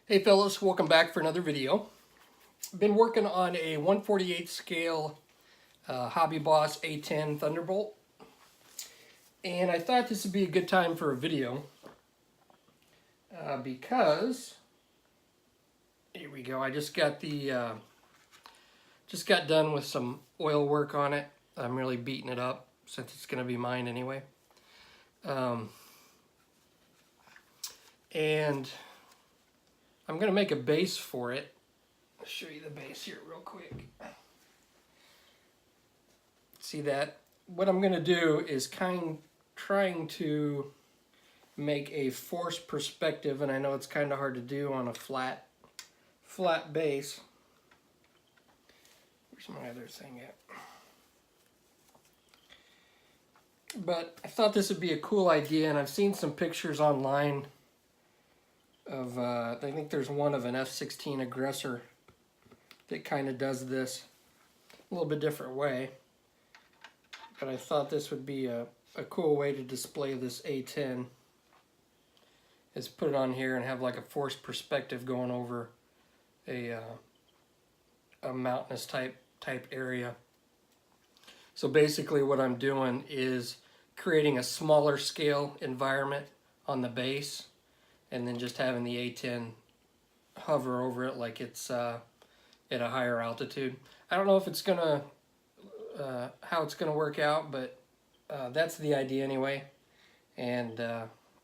Hey fellas, welcome back for another video. I've been working on a 1/48 scale Hobby Boss A10 Thunderbolt, and I thought this would be a good time for a video because here we go. I just got done with some oil work on it. I'm really beating it up since it's going to be mine anyway, and I'm going to make a base for it. I'll show you the base here real quick. See that? What I'm going to do is trying to make a forced perspective, and I know it's kind of hard to do on a flat base. Where's my other thing at? But I thought this would be a cool idea, and I've seen some pictures online of, I think there's one of an F-16 Aggressor that kind of does this a little bit different way. But I thought this would be a cool way to display this A10, is put it on here and have like a forced perspective going over a mountainous type area. So basically what I'm doing is creating a smaller scale environment on the base, and then just having the A10 hover over it like it's at a higher altitude. I don't know if it's gonna how it's gonna work out, but that's the idea anyway. And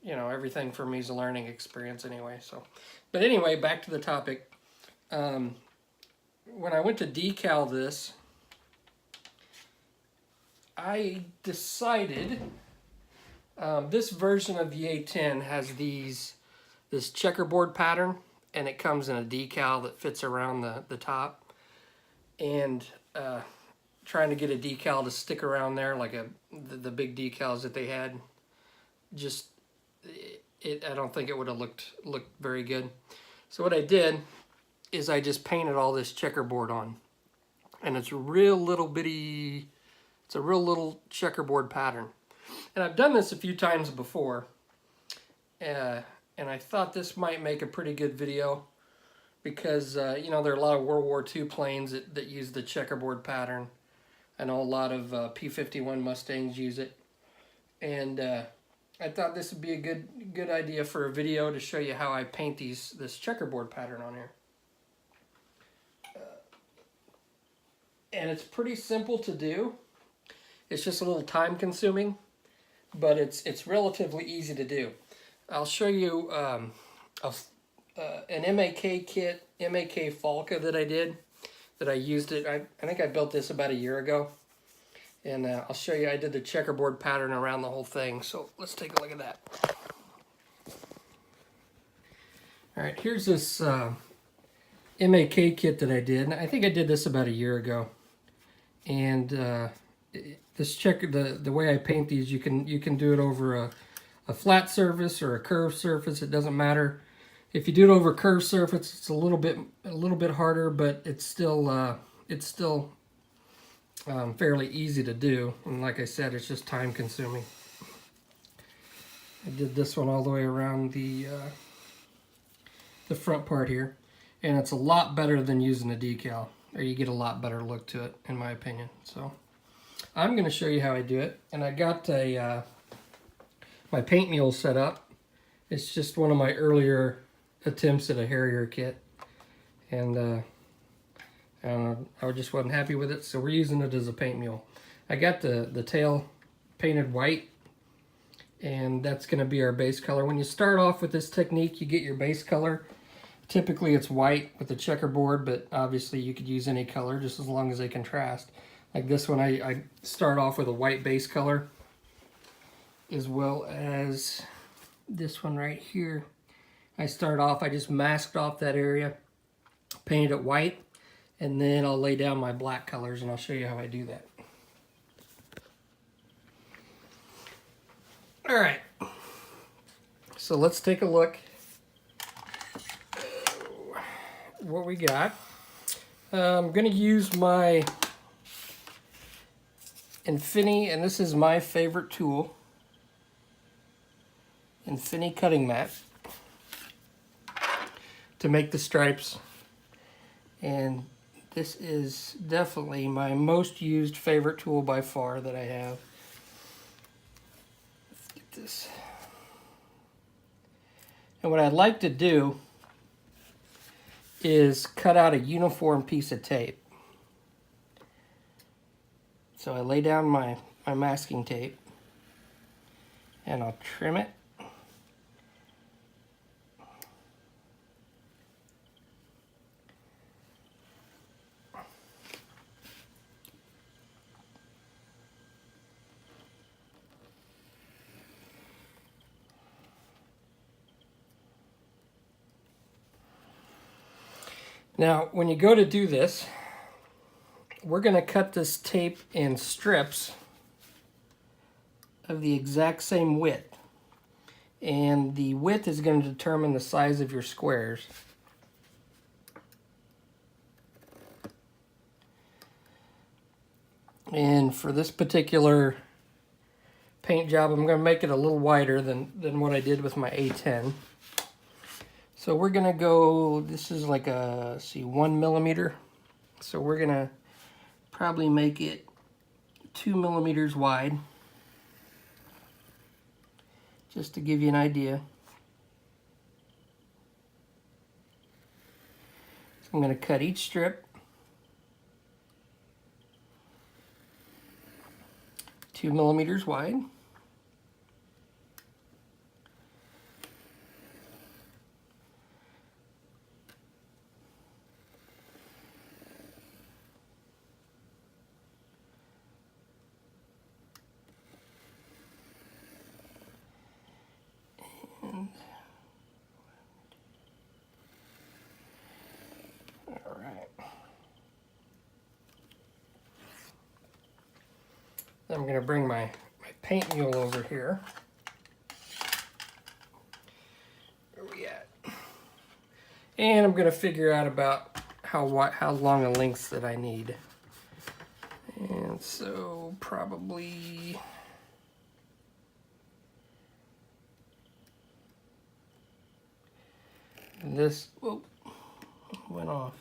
you know, everything for me is a learning experience anyway. So, but anyway, back to the topic. When I went to decal this, I decided this version of the A10 has this checkerboard pattern, and it comes in a decal that fits around the top. And trying to get a decal to stick around there like the big decals that they had, just I don't think it would have looked very good. So what I did is I just painted all this checkerboard on, and it's a real little checkerboard pattern. And I've done this a few times before, and I thought this might make a pretty good video because you know, there are a lot of World War II planes that use the checkerboard pattern. I know a lot of P-51 Mustangs use it, and I thought this would be a good idea for a video to show you how I paint this checkerboard pattern on here. And it's pretty simple to do. It's just a little time consuming, but it's relatively easy to do. I'll show you an MAK kit, MAK Falca that I did, that I used it. I think I built this about a year ago. And I'll show you, I did the checkerboard pattern around the whole thing. So let's take a look at that. All right, here's this MAK kit that I did. And I think I did this about a year ago. And the way I paint these, you can do it over a flat surface or a curved surface. It doesn't matter. If you do it over a curved surface, it's a little bit harder, but it's still fairly easy to do. And like I said, it's just time consuming. I did this one all the way around the front part here, and it's a lot better than using a decal, or you get a lot better look to it, in my opinion. So I'm going to show you how I do it. And I got my paint mule set up. It's just one of my earlier attempts at a Harrier kit, and I don't know, I just wasn't happy with it, so we're using it as a paint mule. I got the tail painted white, and that's going to be our base color. When you start off with this technique, you get your base color. Typically it's white with the checkerboard, but obviously you could use any color just as long as they contrast. Like this one, I start off with a white base color, as well as this one right here. I just masked off that area, painted it white, and then I'll lay down my black colors, and I'll show you how I do that. All right, so let's take a look what we got. I'm going to use my Infinity, and this is my favorite tool, Infinity cutting mat. to make the stripes. And this is definitely my most used favorite tool by far that I have. Let's get this. And what I'd like to do is cut out a uniform piece of tape. So I lay down my masking tape and I'll trim it. Now, when you go to do this, we're going to cut this tape in strips of the exact same width. And the width is going to determine the size of your squares. And for this particular paint job, I'm going to make it a little wider than what I did with my A10. So we're going to go, this is like a, see, 1 millimeter. So we're going to probably make it 2 millimeters wide, just to give you an idea. So I'm going to cut each strip 2 millimeters wide. I'm going to bring my paint mule over here. Where are we at? And I'm going to figure out about how long a length that I need. And so probably this, whoa, went off.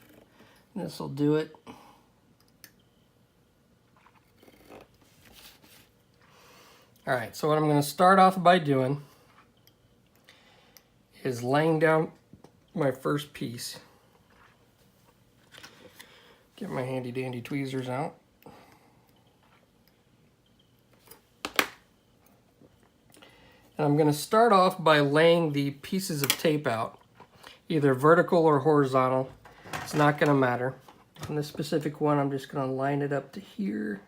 This will do it. All right, so what I'm going to start off by doing is laying down my first piece. Get my handy dandy tweezers out. And I'm going to start off by laying the pieces of tape out, either vertical or horizontal. It's not going to matter. On this specific one, I'm just going to line it up to here.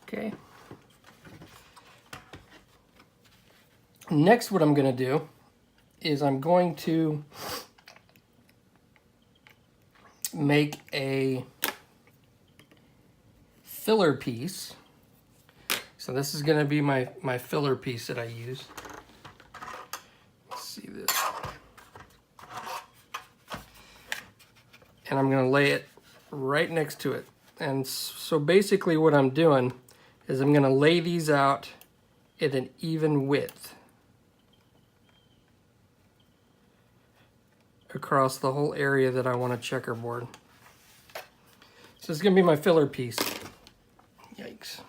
Okay. Next, what I'm going to do is I'm going to make a filler piece. So this is going to be my filler piece that I use. Let's see this. And I'm going to lay it right next to it. And so basically what I'm doing is I'm going to lay these out at an even width across the whole area that I want to checkerboard. So it's going to be my filler piece. Yikes.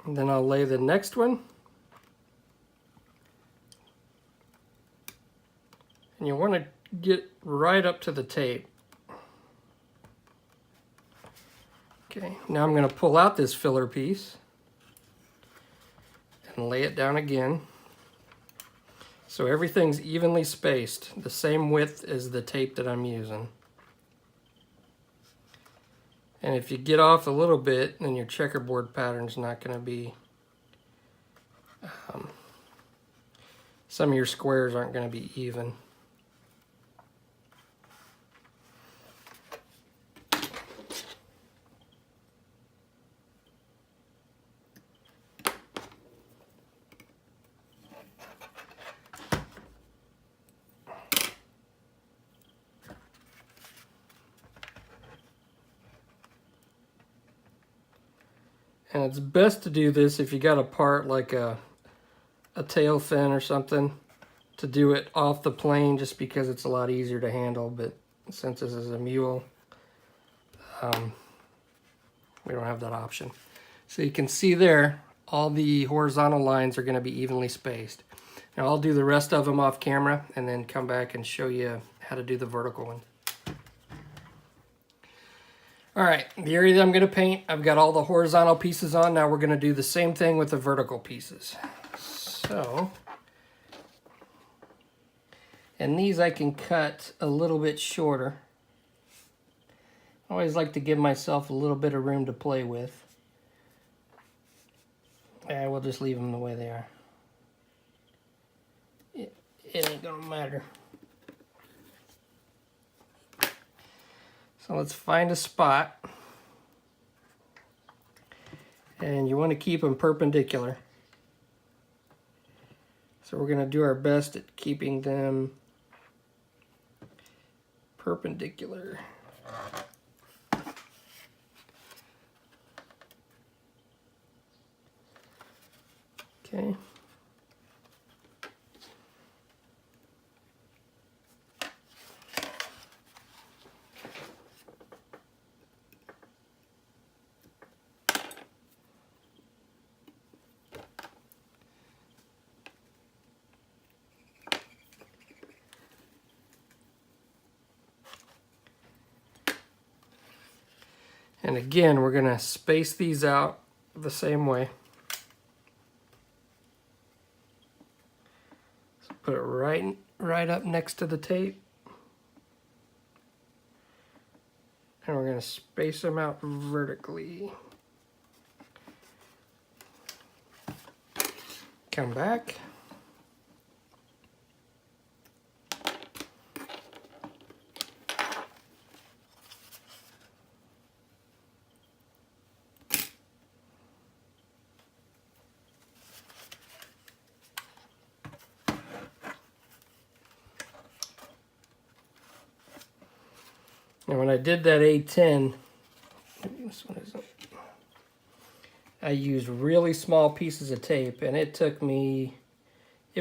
And then I'll lay the next one. And you want to get right up to the tape. Okay, now I'm going to pull out this filler piece and lay it down again. So everything's evenly spaced, the same width as the tape that I'm using. And if you get off a little bit, then your checkerboard pattern's not going to be, some of your squares aren't going to be even. And it's best to do this if you got a part like a tail fin or something, to do it off the plane, just because it's a lot easier to handle. But since this is a mule, we don't have that option. So you can see there, all the horizontal lines are going to be evenly spaced. Now I'll do the rest of them off camera and then come back and show you how to do the vertical one. All right, the area that I'm going to paint, I've got all the horizontal pieces on. Now we're going to do the same thing with the vertical pieces. So, and these I can cut a little bit shorter. I always like to give myself a little bit of room to play with. And we'll just leave them the way they are. It ain't gonna matter. So let's find a spot. And you want to keep them perpendicular. So we're gonna do our best at keeping them perpendicular. Okay. And again, we're going to space these out the same way. So put it right up next to the tape. And we're going to space them out vertically. Come back. And when I did that A10, this one isn't, I used really small pieces of tape, and it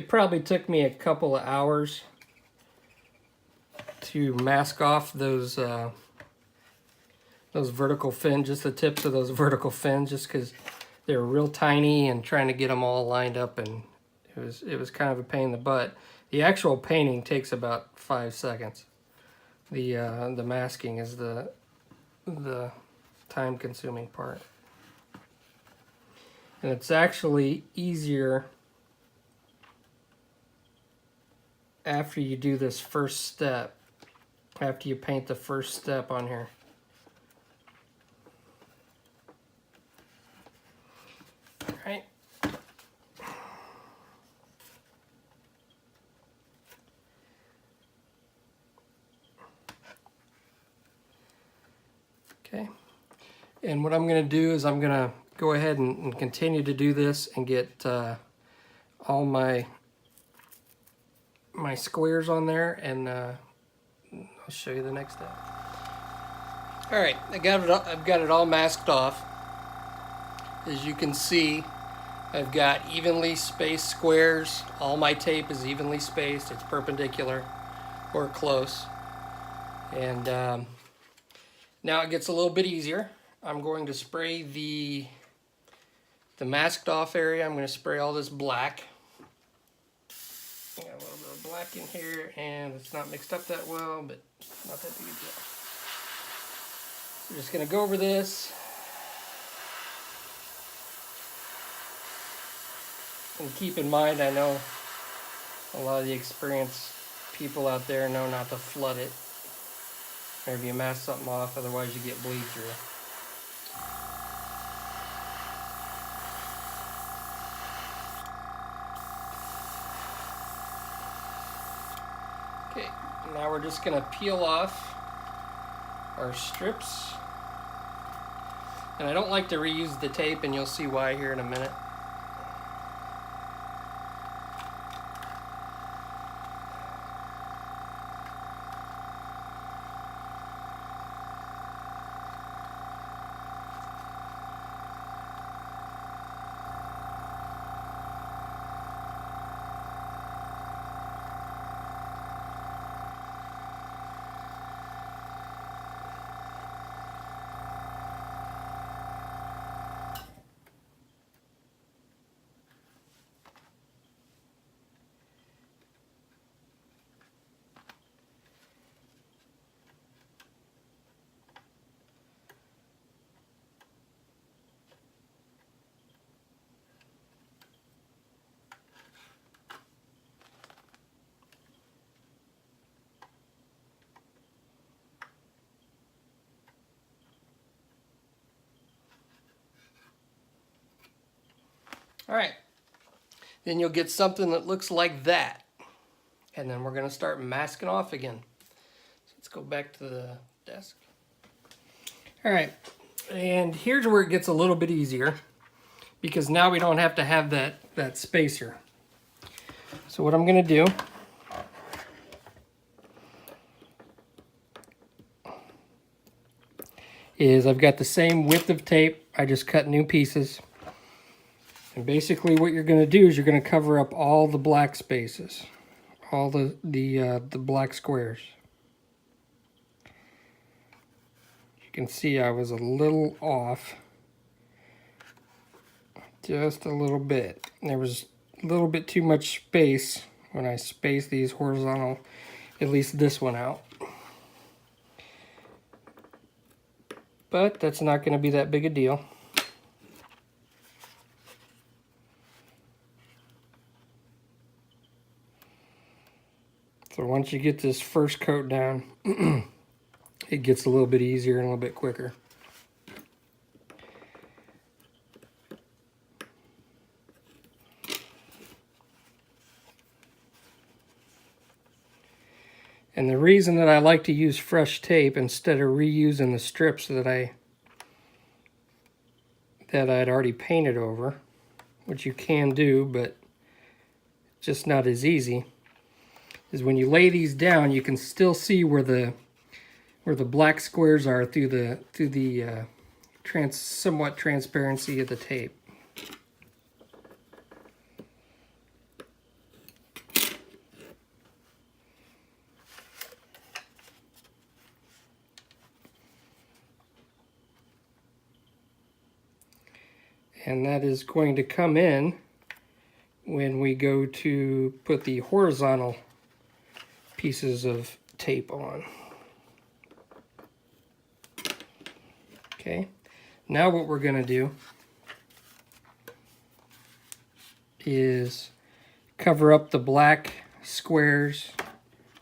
probably took me a couple of hours to mask off those vertical fins, just the tips of those vertical fins, just because they were real tiny, and trying to get them all lined up, and it was kind of a pain in the butt. The actual painting takes about 5 seconds. The masking is the time-consuming part. And it's actually easier after you do this first step, after you paint the first step on here. All right. Okay. And what I'm going to do is I'm going to go ahead and continue to do this and get all my squares on there, and I'll show you the next step. All right, I've got it all masked off. As you can see, I've got evenly spaced squares. All my tape is evenly spaced. It's perpendicular or close. And now it gets a little bit easier. I'm going to spray the masked off area. I'm going to spray all this black. Got a little bit of black in here, and it's not mixed up that well, but not that big a deal. We're just going to go over this. And keep in mind, I know a lot of the experienced people out there know not to flood it. Or if you mask something off, otherwise you get bleed through. Okay, now we're just going to peel off our strips. And I don't like to reuse the tape, and you'll see why here in a minute. All right, then you'll get something that looks like that. And then we're gonna start masking off again. So let's go back to the desk. All right, and here's where it gets a little bit easier because now we don't have to have that spacer. So what I'm gonna do is I've got the same width of tape. I just cut new pieces. And basically what you're going to do is you're going to cover up all the black spaces, all the black squares. You can see I was a little off, just a little bit. There was a little bit too much space when I spaced these horizontal, at least this one out. But that's not going to be that big a deal. So once you get this first coat down, it gets a little bit easier and a little bit quicker. And the reason that I like to use fresh tape instead of reusing the strips that I'd already painted over, which you can do, but just not as easy, is when you lay these down, you can still see where the black squares are through the somewhat transparency of the tape. And that is going to come in when we go to put the horizontal pieces of tape on. Okay, now what we're going to do is cover up the black squares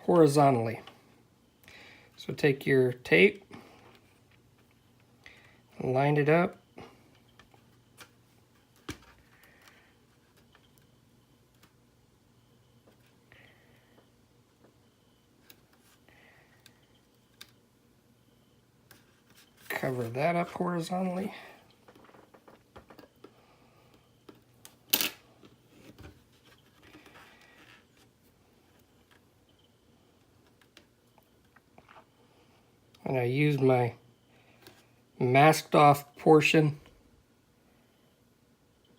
horizontally. So take your tape, line it up, cover that up horizontally. And I used my masked off portion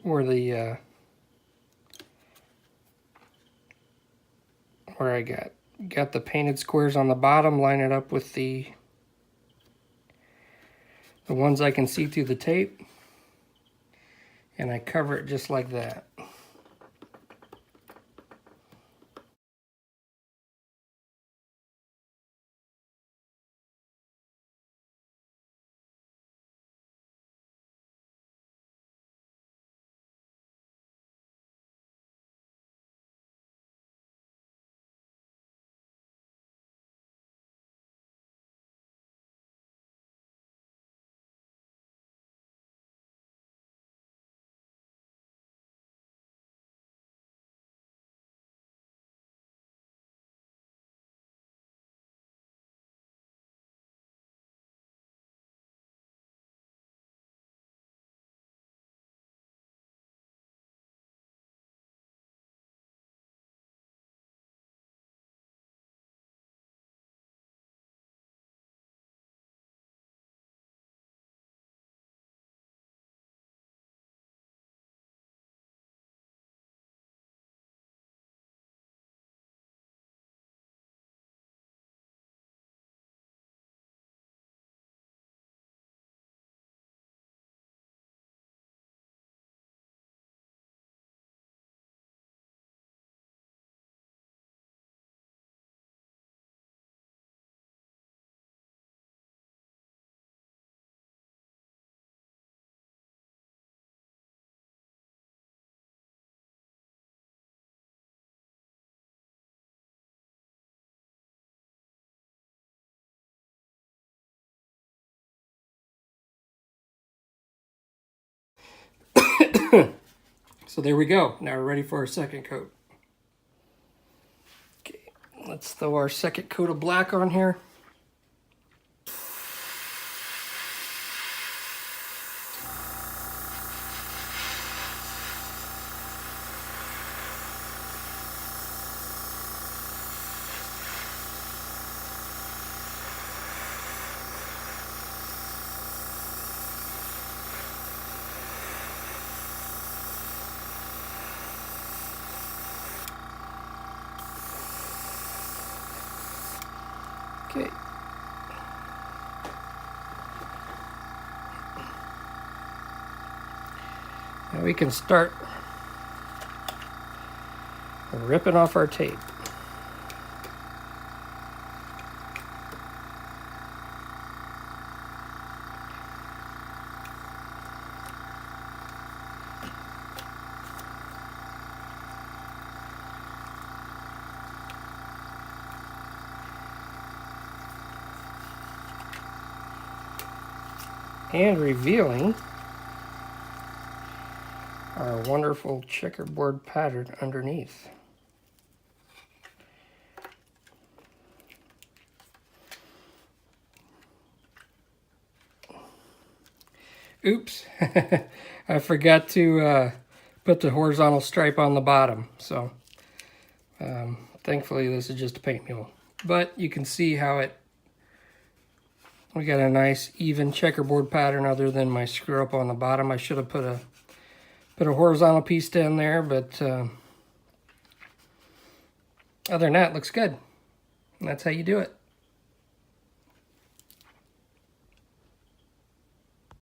where where I got the painted squares on the bottom, line it up with the ones I can see through the tape, and I cover it just like that. So there we go. Now we're ready for our second coat. Okay, let's throw our second coat of black on here. Okay. Now we can start ripping off our tape. And revealing our wonderful checkerboard pattern underneath. Oops, I forgot to put the horizontal stripe on the bottom. So thankfully this is just a paint mule. But you can see how we got a nice even checkerboard pattern other than my screw up on the bottom. I should have put a horizontal piece down there, but other than that, it looks good. And that's how you do it.